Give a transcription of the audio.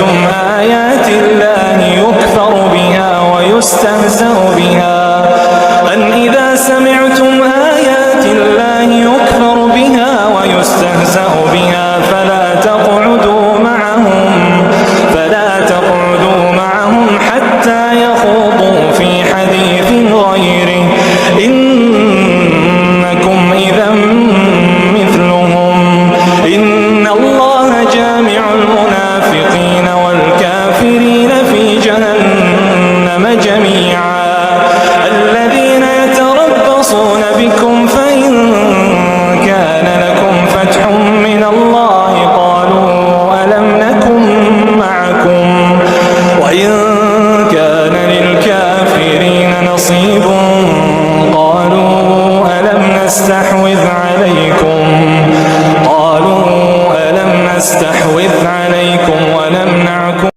سمعتم آيات الله يكفر بها ويستهزأ بها إذا سمعتم آيات الله يكفر بها ويستهزأ بها فلا تقعدوا معهم حتى يخوضوا في حديث غيره إنكم إذا مثلهم إن الله جامع المنافقين والكافرين في جهنم جميعا الذين يتربصون بكم فإن كان لكم فتح من الله قالوا ألم نكن معكم وإن كان للكافرين نصيب قالوا ألم نستحوذ عليكم ونمنعكم